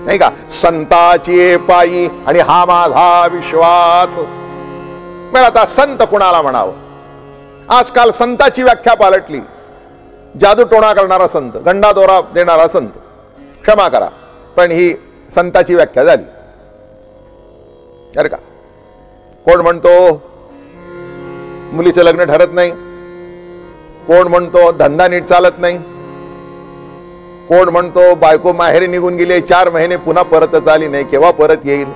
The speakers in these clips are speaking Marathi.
नाही का, संताची पायी आणि हा माझा विश्वास. मग आता संत कुणाला म्हणावं? आजकाल संताची व्याख्या पालटली. जादू टोणा करणारा संत, गंडा दोरा देणारा संत. क्षमा करा, पण ही संताची व्याख्या झाली बरं का. कोण म्हणतो मुलीचं लग्न ठरत नाही, कोण म्हणतो धंदा नीट चालत नाही, कोण म्हणतो बायको माहेरी निघून गेली 4 महिने पुन्हा परतच आली नाही, केव्हा परत येईल.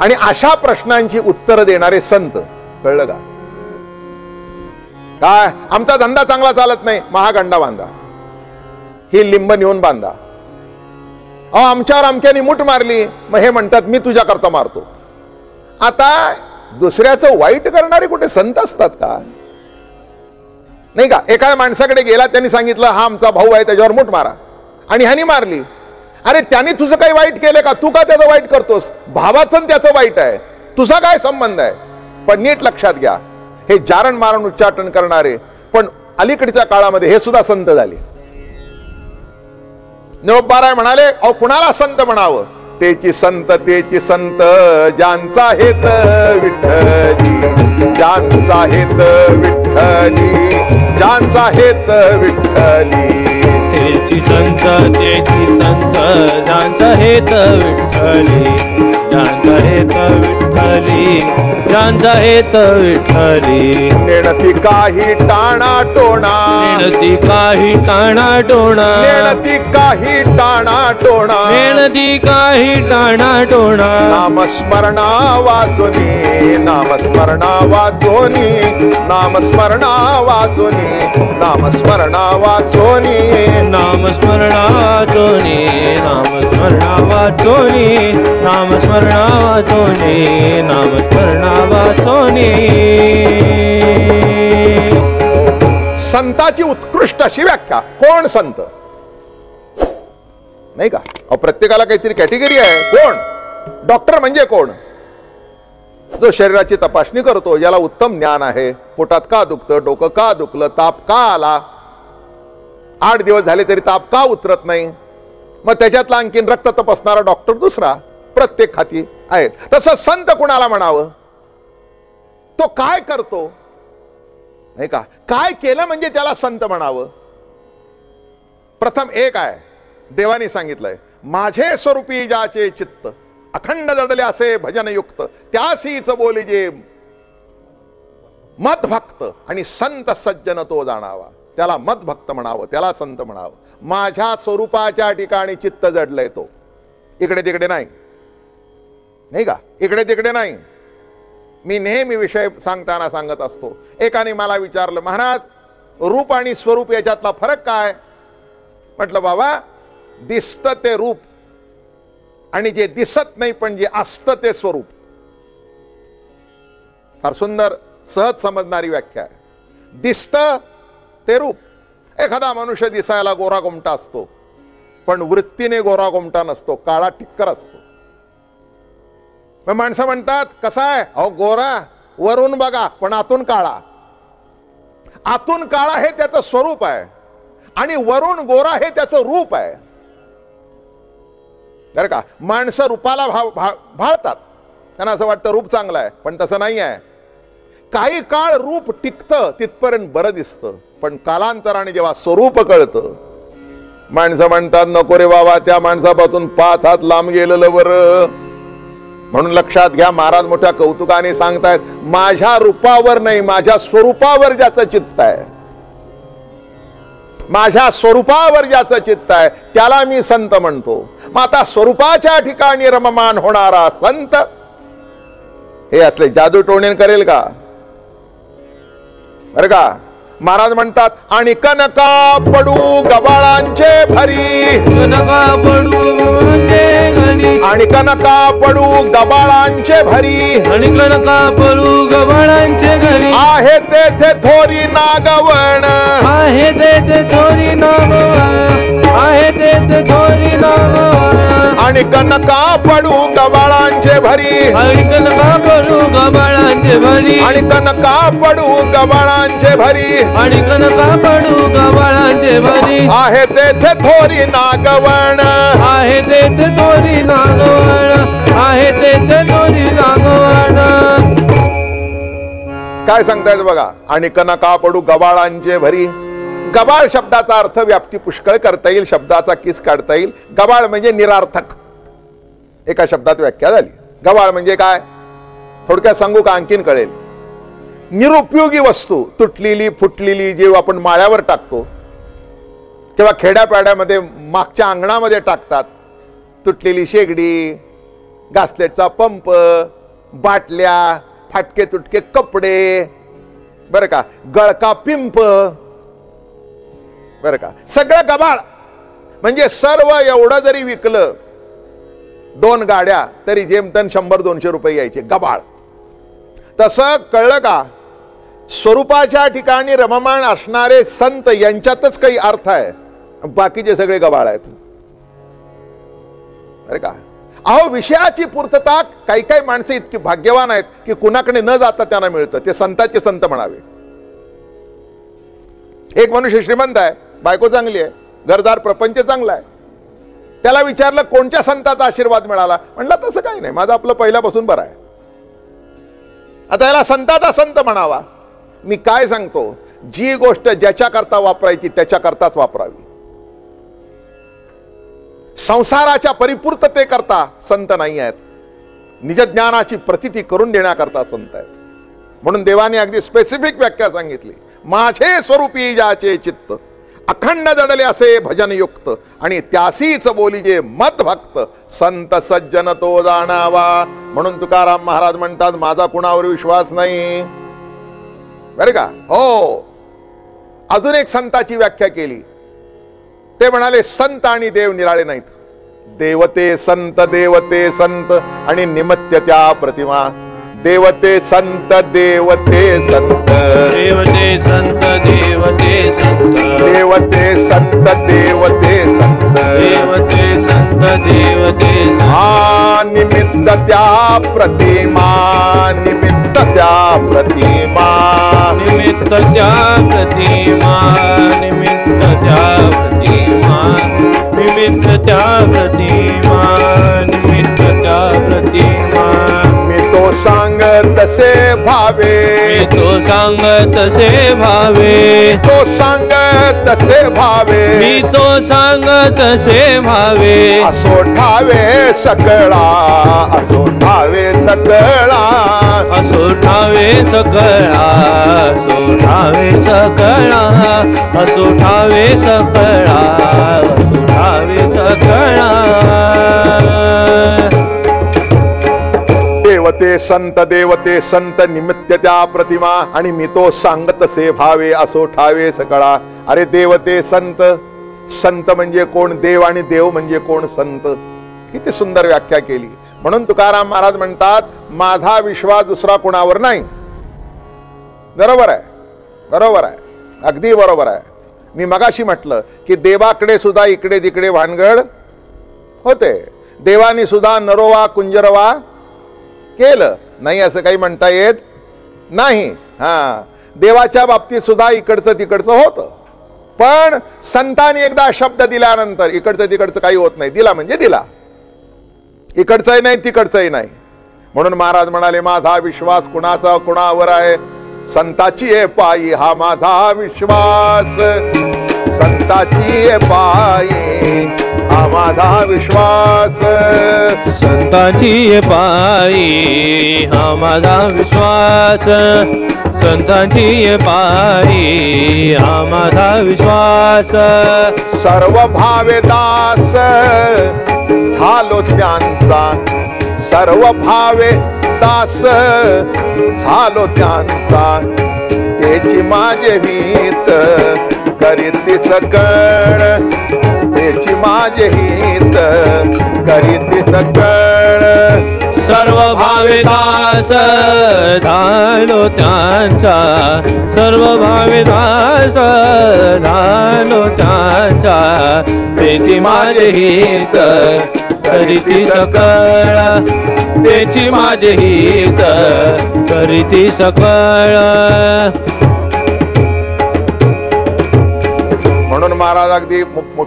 आणि अशा प्रश्नांची उत्तर देणारे संत, कळलं का? काय आमचा धंदा चांगला चालत नाही, महागंडा बांधा, ही लिंब नेऊन बांधा. आमच्यावर अमक्याने मूठ मारली, मग हे म्हणतात मी तुझ्या करता मारतो. आता दुसऱ्याचं वाईट करणारे कुठे संत असतात का? नाही का. एका माणसाकडे गेला, त्यांनी सांगितलं हा आमचा भाऊ आहे, त्याच्यावर मूठ मारा, आणि ह्यानी मारली. अरे त्याने तुझं काही वाईट केलं का? तू का त्याचं वाईट करतोस? भावाचं त्याचं वाईट आहे, तुझा काय संबंध आहे? पण नीट लक्षात घ्या, हे जारण मारण उच्चाटन करणारे पण अलीकडच्या काळामध्ये हे सुद्धा संत झाले. निरोपाराय म्हणाले, अहो कुणाला संत म्हणावं? तेची संत ज्यांचा हेत विठ्ठली, ज्यांचा हेत विठ्ठली, ज्यांचा हेत विठ्ठली. तेची संत ज्यांचा हेत विठ्ठली, ज्यांचा हेत विठ्ठली, ज्यांचा हेत विठ्ठली. नेणती काही टाणा टोणा, नेणती काही टाणा टोणा, नेणती काही टाणा टोणा, नेणती काही टाणा टोणा. नामस्मरणा वाचोनी, नामस्मरणा वाचोनी, नामस्मरणा वाचोनी, नामस्मरणा वाचोनी, नामस्मरणा वाचोनी, नामस्मरणा वाचोनी, नामस्मरणा वाचोनी, नामस्मरणा वाचोनी. संताची उत्कृष्ट अशी व्याख्या. कोण संत? नाही का. प्रत्येकाला काहीतरी कॅटेगरी आहे. कोण? डॉक्टर म्हणजे कोण? जो शरीराची तपासणी करतो, ज्याला उत्तम ज्ञान आहे. पोटात का दुखतं, डोकं का दुखलं, ताप का आला, 8 दिवस झाले तरी ताप का उतरत नाही, मग त्याच्यातला आणखीन रक्त तपासणारा डॉक्टर दुसरा. प्रत्येक खाती आहेत. तसं संत कुणाला म्हणावं? तो काय करतो, नाही का. काय केलं म्हणजे त्याला संत म्हणावं? प्रथम एक आहे, देवाने सांगितलंय, माझे स्वरूपी ज्याचे चित्त अखंड जडले असे भजनयुक्त, त्यासीच बोलिजे मदभक्त आणि संत सज्जन तो जाणावा. त्याला मदभक्त म्हणावं, त्याला संत म्हणावं. माझ्या स्वरूपाच्या ठिकाणी चित्त जडलंय तो, इकडे तिकडे नाही, नाही का. इकडे तिकडे नाही. मी नेहमी विषय सांगताना सांगत असतो. एकाने मला विचारलं, महाराज रूप आणि स्वरूप याच्यातला फरक काय? म्हटलं बाबा, दिसतं ते रूप आणि जे दिसत नाही पण जे असतं ते स्वरूप. फार सुंदर सहज समजणारी व्याख्या आहे. दिसतं ते रूप. एखादा मनुष्य दिसायला गोरा गोमटा असतो, पण वृत्तीने गोरा गोमटा नसतो, काळा टिक्कर असतो. मग माणसं म्हणतात कसा आहे? अहो गोरा वरून बघा पण आतून काळा. आतून काळा हे त्याचं स्वरूप आहे आणि वरून गोरा हे त्याचं रूप आहे. बरं का. माणसं रूपाला भाळतात, त्यांना असं वाटतं रूप चांगलं आहे, पण तसं नाही आहे. काही काळ रूप टिकतं, तिथपर्यंत बरं दिसतं, पण कालांतराने जेव्हा स्वरूप कळतं, माणसं म्हणतात नको रे बाबा, त्या माणसापासून 5 हात लांब गेलेलं बरं. म्हणून लक्षात घ्या, महाराज मोठ्या कौतुकाने सांगतायत, माझ्या रूपावर नाही, माझ्या स्वरूपावर ज्याचं चित्त आहे, माझ्या स्वरूपावर ज्याचं चित्त आहे त्याला मी संत म्हणतो. मग आता स्वरूपाच्या ठिकाणी रममान होणारा संत हे असले जादू टोणे करेल का? बरं का. महाराज म्हणतात, आणि कनका पडू गबाळांचे भरी, कनका पडू आणि कनका पडू गबाळांचे भरी, आणि कनका पडू गबाळांचे घरी, आहे तेथे थोरी नागवण, आहे तेथे थोरी नागवण, आहे तेथे थोरी नागवण, आणि कनका पडू गबाळांचे भरी, आणि कनका पडू गबाळांचे भरी, आणि कनका पडू गबाळांचे भरी, आणि कनका पडू गबाळांचे भरी, आहे तेथे थोरी नागवण, आहे थोरी नागवण आहे तेथे थोरी नागवण काय सांगतायत बघा. आणि कनका पडू गबाळांचे भरी. गबाळ शब्दाचा अर्थ व्याप्ती पुष्कळ करता येईल, शब्दाचा किस काढता येईल. गबाळ म्हणजे निरार्थक, एका शब्दात व्याख्या झाली. गबाळ म्हणजे काय थोडक्यात सांगू का, आणखीन कळेल. निरुपयोगी वस्तू, तुटलेली फुटलेली, जे आपण माळ्यावर टाकतो किंवा खेड्यापाड्यामध्ये मागच्या अंगणामध्ये टाकतात, तुटलेली शेगडी, घासलेटचा पंप, बाटल्या, फाटके तुटके कपडे, बरं का, गळका पिंप, बरं का, सगळं गबाळ. म्हणजे सर्व एवढं जरी विकलं 2 गाड्या तरी जेमतेम 100-200 रुपये यायचे. गबाळ. तसं कळलं का, स्वरूपाच्या ठिकाणी रममाण असणारे संत यांच्यातच काही अर्थ आहे, बाकीचे सगळे गबाळ आहेत. अरे का, अहो विषयाची पूर्तता काही काही माणसे इतकी भाग्यवान आहेत की कुणाकडे न जाता त्यांना मिळतं. ते संताचे संत म्हणावे. एक मनुष्य श्रीमंत आहे, बायको चांगली आहे, घरदार प्रपंच चांगला आहे. त्याला विचारलं कोणत्या संताचा आशीर्वाद मिळाला, म्हणला तसं काही नाही, माझं आपलं पहिल्यापासून बरं आहे. आता याला संताचा संत म्हणावा. मी काय सांगतो, जी गोष्ट ज्याच्याकरता वापरायची त्याच्याकरताच वापरावी. संसाराच्या परिपूर्ततेकरता संत नाही आहेत, निजज्ञानाची प्रतीती करून देण्याकरता संत आहेत. म्हणून देवाने अगदी स्पेसिफिक व्याख्या सांगितली. माझे स्वरूपी ज्याचे चित्त अखंड जडले असे भजन युक्त, आणि त्यासीच बोलीजे मत भक्त संत सज्जन तो जाणावा. म्हणून तुकाराम महाराज म्हणतात, माझा कुणावर विश्वास नाही, बरं का. हो, अजून एक संताची व्याख्या केली. ते म्हणाले, संत आणि देव निराळे नाहीत. देवते संत, देवते संत आणि निमित्त त्या प्रतिमा. देवते संत, देवते संत, देवते संत, देवते संत, देवते संत, देवते संत, देवते संत, देवते संत. निमित्त त्या प्रतिमा, निमित्त त्या प्रतिमा, निमित्त त्या प्रतिमा, निमित्त त्या प्रतिमा, निमित्त त्या प्रतिमा, निमित्त त्या प्रतिमा. मी तो सांग तसे भावे, मी तो सांग तसे भावे, तो सांग तसे भावे, मी तो सांग तसे भावे. असो ठावे सकळा, असो ठावे सकळा, असो ठावे सकळा, असो ठावे सकळा, असो ठावे सकळा, असो ठावे सकळा. देवते संत, देवते संत निमित्त त्या प्रतिमा, आणि मी तो सांगत से भावे असो ठावे सकळा. अरे देवते संत, संत म्हणजे कोण, देव, आणि देव म्हणजे कोण, संत. किती सुंदर व्याख्या केली. म्हणून तुकाराम महाराज म्हणतात, माझा विश्वास दुसरा कोणावर नाही. बरोबर आहे, बरोबर आहे, अगदी बरोबर आहे. मी मगाशी म्हटलं की देवाकडे सुद्धा इकडे तिकडे भानगड होते. देवानी सुद्धा नरोवा कुंजरवा केलं नाही असं काही म्हणता येत नाही. देवाच्या बाबतीत सुद्धा इकडचं तिकडचं होतं. पण संतांनी एकदा शब्द दिल्यानंतर इकडचं तिकडचं काही होत नाही. दिला म्हणजे दिला, इकडचंही नाही तिकडचंही नाही. म्हणून महाराज म्हणाले, माझा विश्वास कुणाचा कुणावर आहे, संताची आहे पायी हा माझा विश्वास, संताची आहे पायी हा माझा विश्वास, संताची पायी हा माझा विश्वास, संताची पायी हा माझा विश्वास. सर्व भावे दास झालो त्यांचा, सर्व भावे दास झालो त्यांचा, त्याची माझे हित करीती सकळ, त्याची माझे हित करीती सकळ. सर्व भावे दास झालो त्यांचा, सर्व भावे दास झालो त्यांचा, त्याची माझे हित करीती सकळ, त्याची माझे हित करीती सकळ. म्हणून महाराज अगदी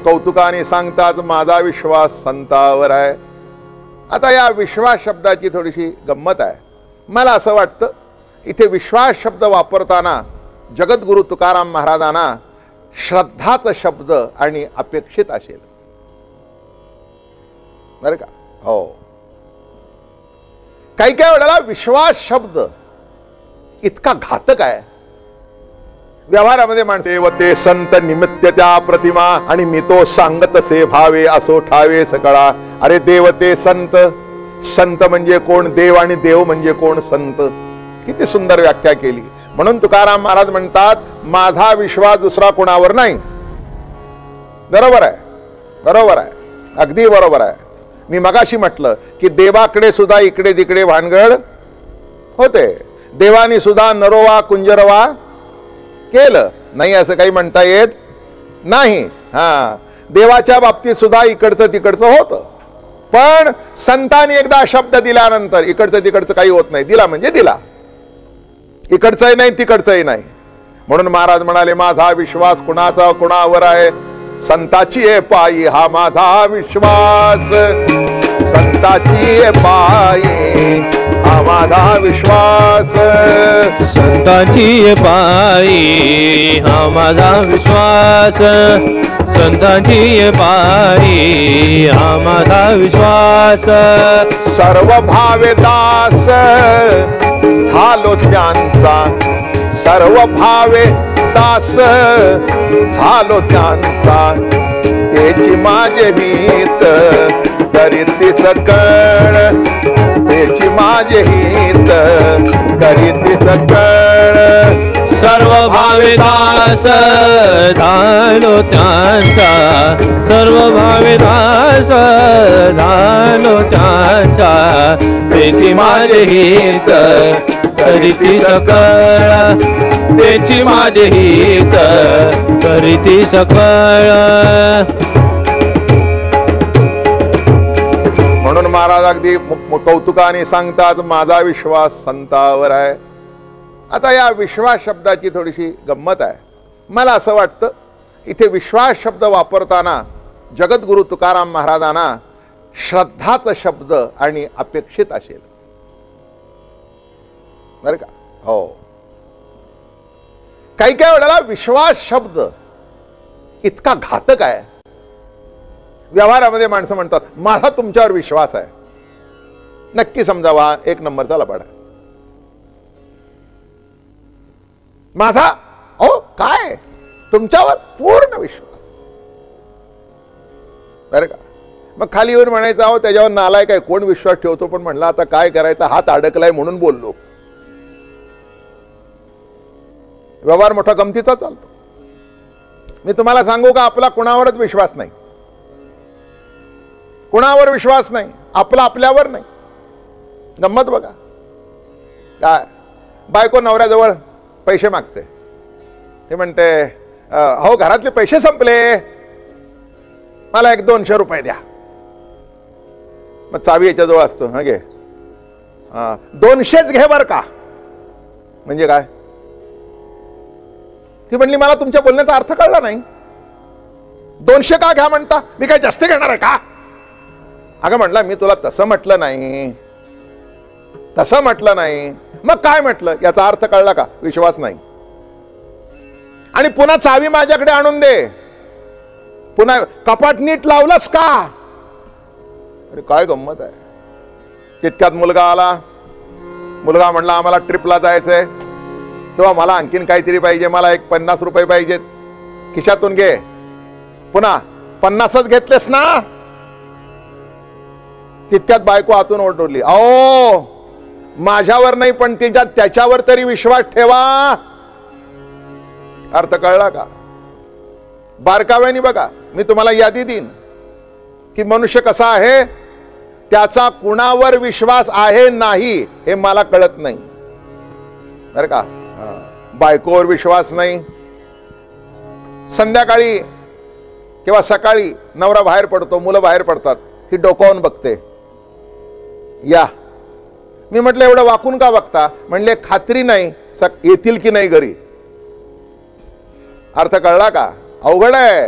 कौतुकाने सांगतात, माझा विश्वास संतावर आहे. आता या विश्वास शब्दाची थोडीशी गंमत आहे. मला असं वाटतं इथे विश्वास शब्द वापरताना जगद्गुरु तुकाराम महाराजांना श्रद्धाचा शब्द आणि अपेक्षित असेल बरं का. हो, काही काही वेळेला विश्वास शब्द इतका घातक आहे. व्यवहारामध्ये माणसे देवते संत निमित्त त्या प्रतिमा आणि मी तो सांगत से भावे असो ठावे सकळा. अरे देवते संत, संत म्हणजे कोण, देव आणि देव म्हणजे कोण संत. किती सुंदर व्याख्या केली. म्हणून तुकाराम महाराज म्हणतात माझा विश्वास दुसरा कोणावर नाही. बरोबर आहे, बरोबर आहे, अगदी बरोबर आहे. मी मगाशी म्हटलं की देवाकडे सुद्धा इकडे तिकडे भानगड होते. देवानी सुद्धा नरोवा कुंजरवा केलं नाही असं काही म्हणता येत नाही. हा, देवाच्या बाबतीत सुद्धा इकडचं तिकडचं होतं. पण संतांनी एकदा शब्द दिल्यानंतर इकडचं तिकडचं काही होत नाही. दिला म्हणजे दिला, इकडचंही नाही तिकडचंही नाही. म्हणून महाराज म्हणाले माझा विश्वास कुणाचा कुणावर आहे, संताची आहे पायी हा माझा विश्वास. संताची आहे पायी हा माझा विश्वास. संतांची पायी हा माझा विश्वास. संतांची पायी हा माझा विश्वास. सर्व भावे दास झालो त्यांचा, सर्व भावे दास झालो त्यांचा. त्याची माझे हित करीती सकळ, त्याची माझे हित करीती सकळ. सर्व भावे दास झालो त्यांचा, सर्व भावे दास झालो त्यांचा. त्याची माझे हित करीती सकळ, त्याची माझे हित करीती सकळ. म्हणून महाराज अगदी कौतुकाने सांगतात माझा विश्वास संतावर आहे. आता या विश्वास शब्दाची थोडीशी गंमत आहे. मला असं वाटतं इथे विश्वास शब्द वापरताना जगद्गुरु तुकाराम महाराजांना श्रद्धाचा शब्द आणि अपेक्षित असेल बरं का. हो, काही काही वेळेला विश्वास शब्द इतका घातक आहे. व्यवहारामध्ये माणसं म्हणतात माझा तुमच्यावर विश्वास आहे. नक्की समजावा एक नंबरचा लबाड आहे माझा. ओ काय तुमच्यावर पूर्ण विश्वास बरं का. मग खाली येऊन म्हणायचं अहो त्याच्यावर नालायक आहे, कोण विश्वास ठेवतो. पण म्हणलं आता काय करायचं, हात अडकलाय म्हणून बोललो. व्यवहार मोठा गमतीचा चालतो. मी तुम्हाला सांगू का आपला कुणावरच विश्वास नाही, कुणावर विश्वास नाही आपला, आपल्यावर नाही. गंमत बघा काय, बायको नवऱ्याजवळ पैसे मागते. ते म्हणते हो घरातले पैसे संपले, मला 100-200 रुपये द्या. मग चावी याच्याजवळ असतो, हा घे, 200च घे बर का. म्हणजे काय, ती म्हणली मला तुमच्या बोलण्याचा अर्थ कळला नाही. 200 का घ्या म्हणता, मी काय जास्त घेणार आहे का. अगं म्हटलं मी तुला तसं म्हटलं नाही, तसं म्हटलं नाही. मग काय म्हटलं याचा अर्थ कळला का, विश्वास नाही. आणि पुन्हा चावी माझ्याकडे आणून दे, पुन्हा कपाट नीट लावलंस का. अरे काय गंमत आहे. तितक्यात मुलगा आला, मुलगा म्हणला आम्हाला ट्रिपला जायचंय. तेव्हा मला आणखीन काहीतरी पाहिजे, मला 50 रुपये पाहिजेत. खिशातून घे. पुन्हा 50च घेतलेस ना. तितक्यात बायको आतून ओरडली अहो माझ्यावर नाही पण त्याच्यावर तरी विश्वास ठेवा. अर्थ कळला का. बारकाव्याने बघा, मी तुम्हाला यादी देईन की मनुष्य कसा आहे, त्याचा कुणावर विश्वास आहे नाही हे मला कळत नाही बरं का. बायकोवर विश्वास नाही. संध्याकाळी किंवा सकाळी नवरा बाहेर पडतो, मुलं बाहेर पडतात, ही डोकावून बघते, या. मी म्हटलं एवढं वाकून का बघता. म्हणले खात्री नाही येतील की नाही घरी. अर्थ कळला का. अवघड आहे.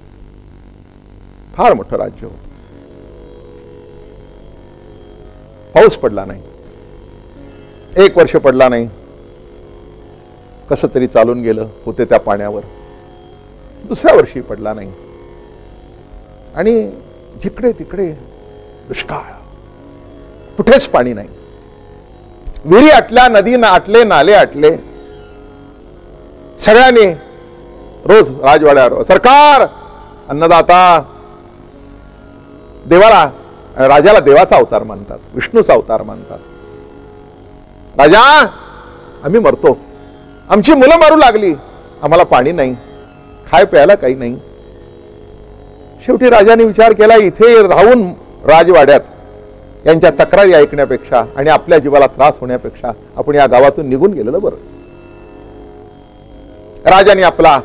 फार मोठं राज्य होतं. पाऊस पडला नाही, 1 वर्ष पडला नाही. कसं तरी चालून गेलं होते त्या पाण्यावर. दुसऱ्या वर्षी पडला नाही आणि जिकडे तिकडे दुष्काळ, कुठेच पाणी नाही. विहिरी आटल्या, नदी आटले, नाले आटले. सगळ्यांनी रोज राजवाड्यावर सरकार, अन्नदाता, देवाला, राजाला देवाचा अवतार मानतात, विष्णूचा अवतार मानतात. राजा, आम्ही मरतो, आमची मुलं मारू लागली, आम्हाला पाणी नाही, खाय प्यायला काही नाही. शेवटी राजाने विचार केला, इथे राहून राजवाड्यात यांच्या तक्रारी ऐकण्यापेक्षा आणि आपल्या जीवाला त्रास होण्यापेक्षा आपण या गावातून निघून गेलेलं बरं. राजाने आपला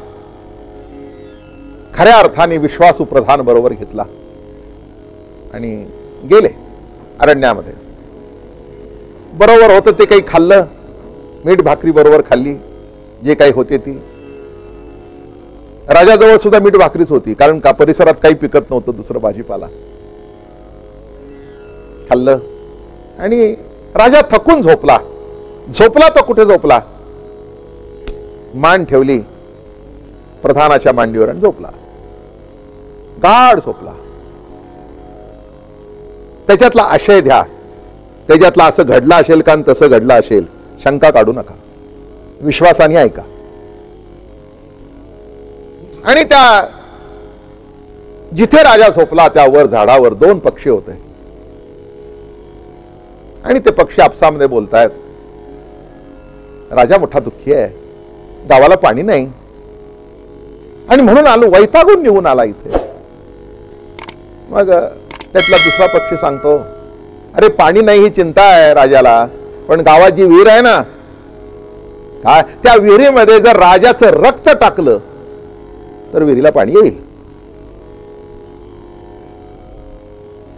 खऱ्या अर्थाने विश्वासू प्रधान बरोबर घेतला आणि गेले अरण्यामध्ये. बरोबर होतं ते काही खाल्लं, मीठ भाकरी बरोबर खाल्ली, जे काही होते ती. राजाजवळ सुद्धा मीठ भाकरीच होती, कारण का परिसरात काही पिकत नव्हतं दुसरं भाजीपाला. खाल्लं आणि राजा थकून झोपला. झोपला तो कुठे झोपला, मान ठेवली प्रधानाच्या मांडीवर आणि झोपला. गाढ झोपला. त्याच्यातला आशय घ्या, त्याच्यातला असं घडलं असेल का तसं घडलं असेल, शंका काढू नका, विश्वासाने ऐका. आणि त्या जिथे राजा झोपला त्या वर झाडावर 2 पक्षी होते आणि ते पक्षी आपसामध्ये बोलतायत. राजा मोठा दुःखी आहे, गावाला पाणी नाही आणि म्हणून आलो, वैतागून निघून आला इथे. मग त्यातला दुसरा पक्षी सांगतो, अरे पाणी नाही ही चिंता आहे राजाला, पण गावात जी विहीर आहे ना, काय त्या विहिरीमध्ये जर राजाचं रक्त टाकलं तर विहिरीला पाणी येईल.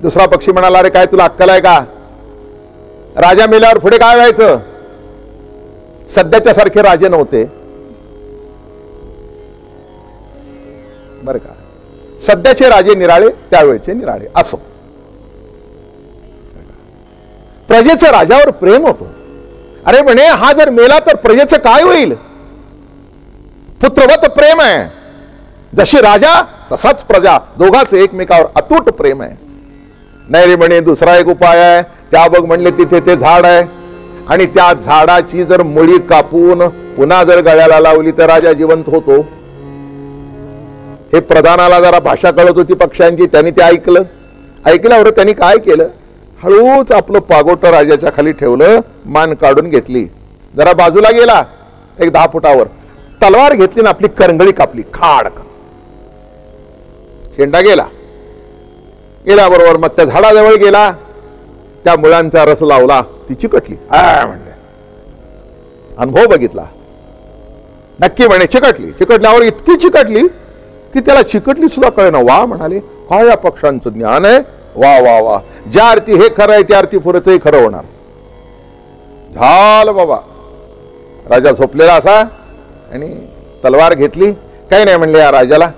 दुसरा पक्षी म्हणाला, अरे काय तुला अक्कल आहे का, राजा मेल्यावर पुढे काय व्हायचं, सध्याच्या सारखे राजे नव्हते बरं का, सध्याचे राजे निराळे, त्यावेळचे निराळे. असो, प्रजेचं राजावर प्रेम होतं. अरे म्हणे, हा जर मेला तर प्रजेचं काय होईल, पुत्रवत प्रेम आहे. जशी राजा तसाच प्रजा, दोघांचं एकमेकावर अतूट प्रेम आहे. नाही रे म्हणे, दुसरा एक उपाय आहे. त्या बघ म्हणले तिथे ते झाड आहे आणि त्या झाडाची जर मुळी कापून पुन्हा जर गळ्याला लावली तर राजा जिवंत होतो. हे प्रधानाला जरा भाषा कळत होती पक्ष्यांची, त्यांनी ते ऐकलं. ऐकल्यावर त्यांनी काय केलं, हळूच आपलं पागोट राजाच्या खाली ठेवलं, मान काढून घेतली, जरा बाजूला गेला 10 फुटावर, तलवार घेतली ना आपली करंगळी कापली, खाड. शेंडा गेला. गेल्याबरोबर मग त्या झाडाजवळ गेला, त्या मुळांचा रस लावला, ती चिकटली. म्हणले, अनुभव बघितला, नक्की म्हणे चिकटली. चिकटल्यावर इतकी चिकटली की त्याला चिकटली सुद्धा कळेना. वा म्हणाले, हा या पक्षांचं ज्ञान आहे, वा वा वा, ज्या अर्थी हे खरं आहे त्या अर्थी पुढचंही खरं होणार. झालं बाबा. राजा झोपलेला असा आणि तलवार घेतली, काही नाही म्हणले या राजाला,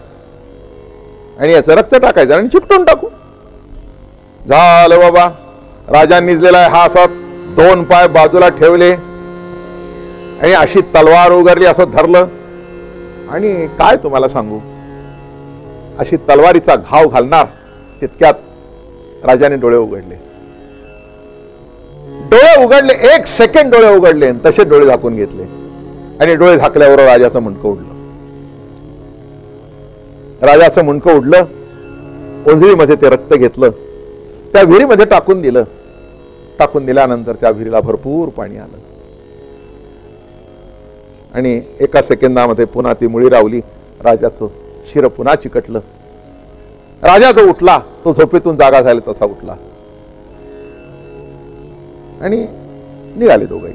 आणि याचं रक्त टाकायचं आणि चिकटून टाकू. झालं बाबा. राजा निजलेला आहे, हा असा 2 पाय बाजूला ठेवले आणि अशी तलवार उगारली, असं धरलं आणि काय तुम्हाला सांगू, अशी तलवारीचा घाव घालणार तितक्यात राजाने डोळे उघडले. डोळे उघडले, 1 सेकंड डोळे उघडले, तसे डोळे झाकून घेतले आणि डोळे झाकल्यावर राजाचं मुंडकं उडलं. राजाचं मुंडकं उडलं, ओंजळीमध्ये ते रक्त घेतलं, त्या विहिरीमध्ये टाकून दिलं. टाकून दिल्यानंतर त्या विहिरीला भरपूर पाणी आलं आणि 1 सेकंदामध्ये पुन्हा ती मुळी रावली. राजाचं शिर पुन्हा चिकटलं. राजा जो उठला, तो झोपेतून जागा झाला तसा उठला आणि निघाले दोघंही.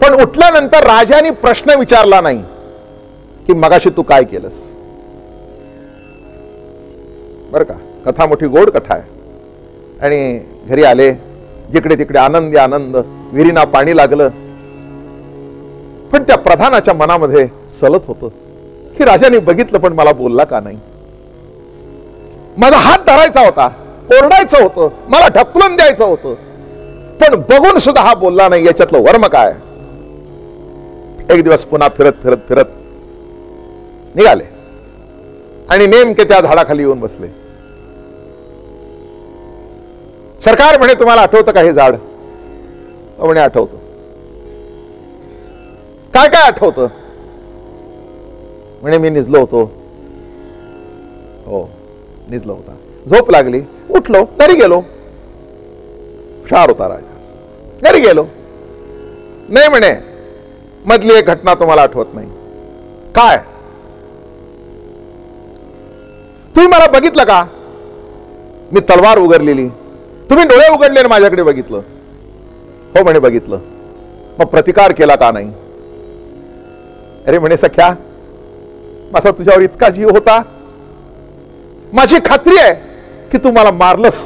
पण उठल्यानंतर राजाने प्रश्न विचारला नाही की मगाशी तू काय केलंस. बरं का, कथा मोठी गोड कथा आहे. आणि घरी आले, जिकडे तिकडे आनंदी आनंद, विहिरीना पाणी लागलं. पण त्या प्रधानाच्या मनामध्ये सलत होतं की राजाने बघितलं पण मला बोलला का नाही. माझा हात धरायचा होता, ओरडायचं होतं, मला ढकलून द्यायचं होतं, पण बघून सुद्धा हा बोलला नाही. याच्यातलं वर्म काय? एक दिवस पुन्हा फिरत फिरत फिरत निघाले आणि नेमके त्या झाडाखाली येऊन बसले. सरकार म्हणे, तुम्हाला आठवतं का हे झाड? म्हणे, आठवतं. काय काय आठवतं? म्हणे, मी निजलो होतो. हो, निजलो होता. झोप लागली, उठलो, घरी गेलो. हुशार होता राजा. घरी गेलो. नाही म्हणे, मधली एक घटना तुम्हाला आठवत नाही. काय? तुम्ही मला बघितलं का? मी तलवार उघडलेली, तुम्ही डोळे उघडले आणि माझ्याकडे बघितलं. हो म्हणे, बघितलं. मग प्रतिकार केला का नाही? अरे म्हणे, सख्या, माझा तुझ्यावर इतका जीव होता, माझी खात्री आहे की तू मला मारलंस.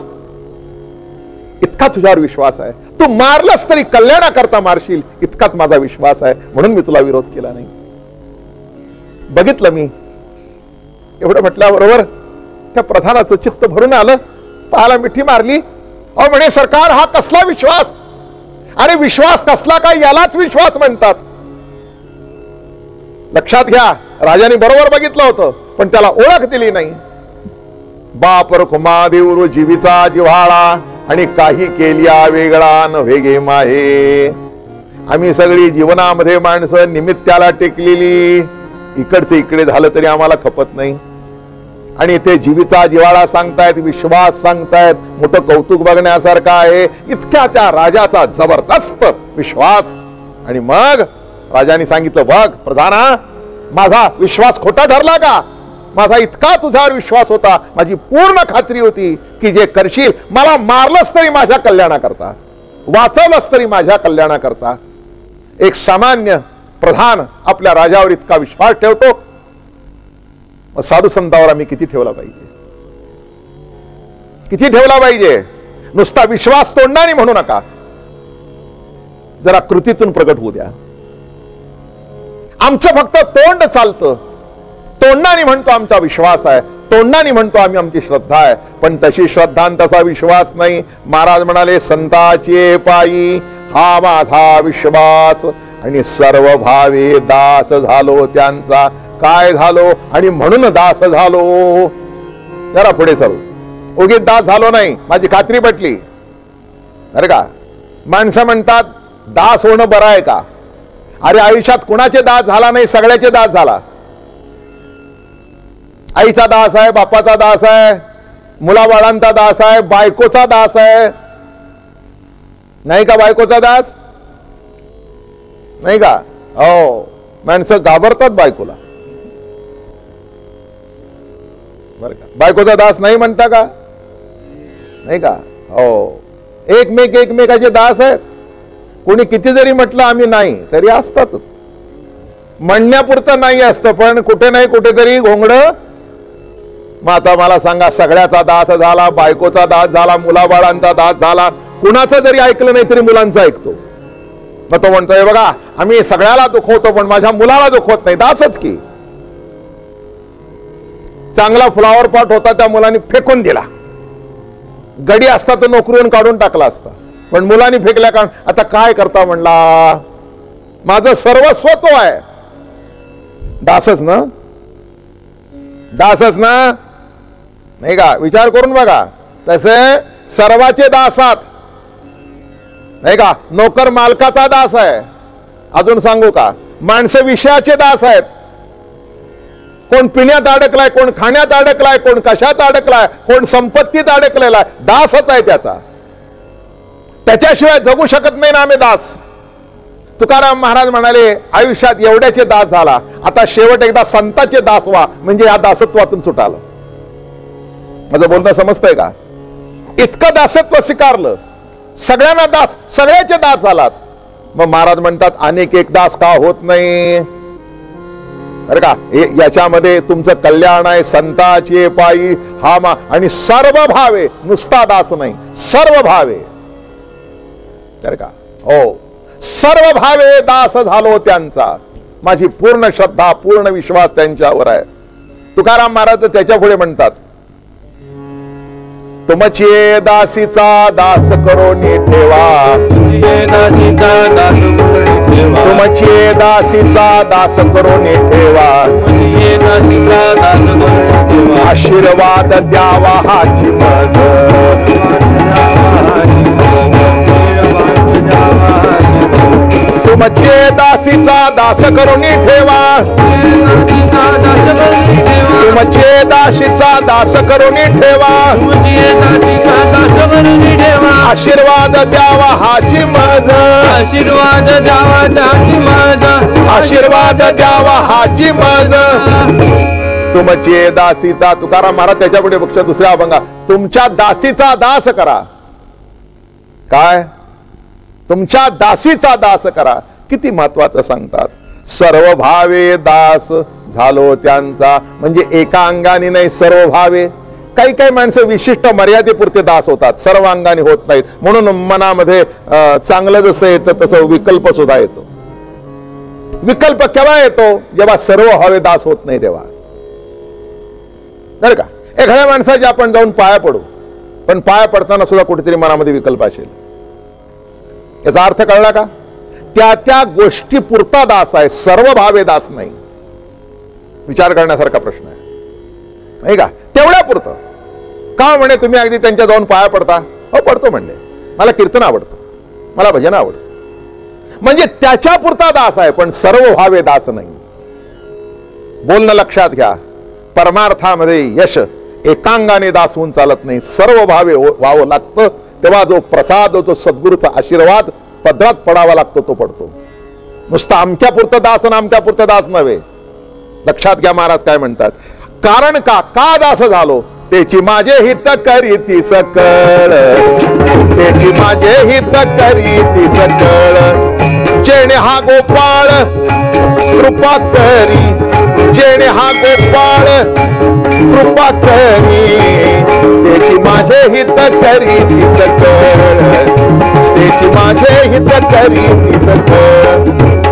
इतका तुझ्यावर विश्वास आहे, तू मारलंस तरी कल्याणाकरता मारशील, इतकाच माझा विश्वास आहे, म्हणून मी तुला विरोध केला नाही. बघितलं मी. एवढं म्हटल्याबरोबर त्या प्रधानाचं चित्त भरून आलं. पाहाला मिठी मारली. अहो म्हणे, सरकार, हा कसला विश्वास? अरे विश्वास कसला काय, यालाच विश्वास म्हणतात. लक्षात घ्या, राजाने बरोबर बघितलं होतं, पण त्याला ओळख दिली नाही. बाप रुक्मा देऊर जीवीचा जिव्हाळा आणि काही केल्या वेगळा नव्हे गे माहे. आम्ही सगळी जीवनामध्ये माणसं निमित्ताला टेकलेली, इकडचे इकडे झालं तरी आम्हाला खपत नाही. आणि ते जीवीचा जिव्हाळा सांगतायत, विश्वास सांगतायत, मोठं कौतुक बघण्यासारखं आहे. इतक्या त्या राजाचा जबरदस्त विश्वास. आणि मग राजाने सांगितलं, बघ प्रधाना, माझा विश्वास खोटा ठरला का? माझा इतका तुझ्यावर विश्वास होता, माझी पूर्ण खात्री होती की जे करशील, मला मारलंस तरी माझ्या कल्याणाकरता, वाचवलंस तरी माझ्या कल्याणाकरता. एक सामान्य प्रधान आपल्या राजावर इतका विश्वास ठेवतो, साधू संतांवर आम्ही किती ठेवला पाहिजे? किती ठेवला पाहिजे? नुसता विश्वास तोंडाने म्हणू नका, जरा कृतीतून प्रगट होऊ द्या. आमचं फक्त तोंड चालतं, तोंडाने म्हणतो आमचा विश्वास आहे, तोंडाने म्हणतो आम्ही आमची श्रद्धा आहे, पण तशी श्रद्धा आणि तसा विश्वास नाही. महाराज म्हणाले, संताचे पायी हा माझा विश्वास आणि सर्व भावे दास झालो त्यांचा. काय झालो? आणि म्हणून दास झालो. जरा पुढे सरू. उगीच दास झालो नाही, माझी खात्री पटली. अरे का माणसं म्हणतात दास होणं बरं आहे का? अरे आयुष्यात कुणाचे दास झाला नाही, सगळ्याचे दास झाला. आईचा दास आहे, बापाचा दास आहे, मुलाबाळांचा दास आहे, बायकोचा दास आहे. नाही का बायकोचा दास? नाही का? हो, माणसं घाबरतात बायकोला. बरं का? बायकोचा दास नाही म्हणता का? नाही का? हो, एकमेकाचे दास आहेत. कोणी किती जरी म्हटलं आम्ही नाही, तरी असतातच. म्हणण्यापुरतं नाही असतं, पण कुठे नाही कुठेतरी घोंगड. मग आता मला सांगा, सगळ्याचा दास झाला, बायकोचा दास झाला, मुलाबाळांचा दास झाला, कुणाचं जरी ऐकलं नाही तरी मुलांचं ऐकतो. मग तो म्हणतोय, बघा आम्ही सगळ्याला दुखवतो पण माझ्या मुलाला दुखवत नाही. दासच की. चांगला फ्लॉवर पॉट होता, त्या मुलांनी फेकून दिला. गडी असता तर नोकरीवरून काढून टाकला असता, पण मुलांनी फेकल्या. कारण आता काय करता म्हणला, माझं सर्वस्व तो आहे. दासच ना? दासच ना? नाही का? विचार करून बघा. तसे सर्वाचे दासात, नाही का? नोकर मालकाचा दास आहे. अजून सांगू का? माणसं विषयाचे दास आहेत. कोण पिण्यात अडकलाय, कोण खाण्यात अडकलाय, कोण कशात अडकलाय, कोण संपत्तीत अडकलेला आहे. दासच आहे त्याचा. त्याच्याशिवाय जगू शकत नाही ना आम्ही दास. तुकाराम महाराज म्हणाले, आयुष्यात एवढ्याचे दास झाला, आता शेवट एकदा संताचे दास व्हा, म्हणजे या दासत्वातून सुटाल. माझं बोलणं समजतंय का? इतकं दासत्व स्वीकारलं, सगळ्यांना दास, सगळ्याचे दास झालात. मग महाराज म्हणतात, अनेक एक दास का होत नाही? बरं का? याच्यामध्ये तुमचं कल्याण आहे. संताचे पायी हा मा आणि सर्व भावे, नुसता दास नाही, सर्व भावे. बरं का? हो, सर्व भावे दास झालो त्यांचा. माझी पूर्ण श्रद्धा, पूर्ण विश्वास त्यांच्यावर आहे. तुकाराम महाराज त्याच्या पुढे म्हणतात, तुमचे दासीचा दास करून ठेवा, दासीचा दास करून ठेवा, तुमचे दासीचा दास करून ठेवा, दासीचा दास करून ठेवा, आशीर्वाद द्यावा हाची मज, तुमचे दासीचा दास करून ठेवा, तुमचे दासीचा दास करून ठेवा, आशीर्वाद द्यावा हाची मज, आशीर्वाद द्यावा हाची मज, आशीर्वाद द्यावा हाची मज. तुमचे दासीचा, तुकाराम महाराज त्याच्या पुढे बघा दुसऱ्या अभंगा, तुमच्या दासीचा दास करा. काय? तुमच्या दासीचा दास करा. किती महत्वाचं सांगतात. सर्व भावे दास झालो त्यांचा, म्हणजे एका अंगाने नाही, सर्व भावे. काही काही माणसं विशिष्ट मर्यादेपुरते दास होतात, सर्व अंगाने होत नाहीत. म्हणून मनामध्ये चांगलं जसं येतं तसं विकल्प सुद्धा येतो. विकल्प केव्हा येतो? जेव्हा सर्व भावे दास होत नाही तेव्हा. बरं का? एखाद्या माणसाचे आपण जाऊन पाया पडू, पण पाया पडताना सुद्धा कुठेतरी मनामध्ये विकल्प असेल. याचा अर्थ कळला का? त्या त्या गोष्टी पुरता दास आहे, सर्व भावे दास नाही. विचार करण्यासारखा प्रश्न आहे, नाही का? तेवढ्या पुरतं का म्हणे तुम्ही अगदी त्यांच्या जाऊन पाया पडता? हो, पडतो म्हणले. मला कीर्तन आवडतं, मला भजन आवडतं. म्हणजे त्याच्या पुरता दास आहे, पण सर्व भावे दास नाही. बोलणं लक्षात घ्या. परमार्थामध्ये यश एकांगाने दास होऊन चालत नाही, सर्व भावे व्हावं लागतं. तेव्हा जो प्रसाद, जो सद्गुरूचा आशीर्वाद पदरात पडावा लागतो तो पडतो. नुसतं आमच्या पुरतं दास आणि आमच्या पुरतं दास नव्हे. लक्षात घ्या महाराज काय म्हणतात. कारण का दास झालो, त्याची माझे हित करीती सकळ, त्याची माझे हित करीती सकळ. जेणे हा गोपाळ कृपा करी, जेणे हा गोपाळ कृपा करी, त्याची माझे हित करीती सकळ, त्याची माझे हित करीती सकळ.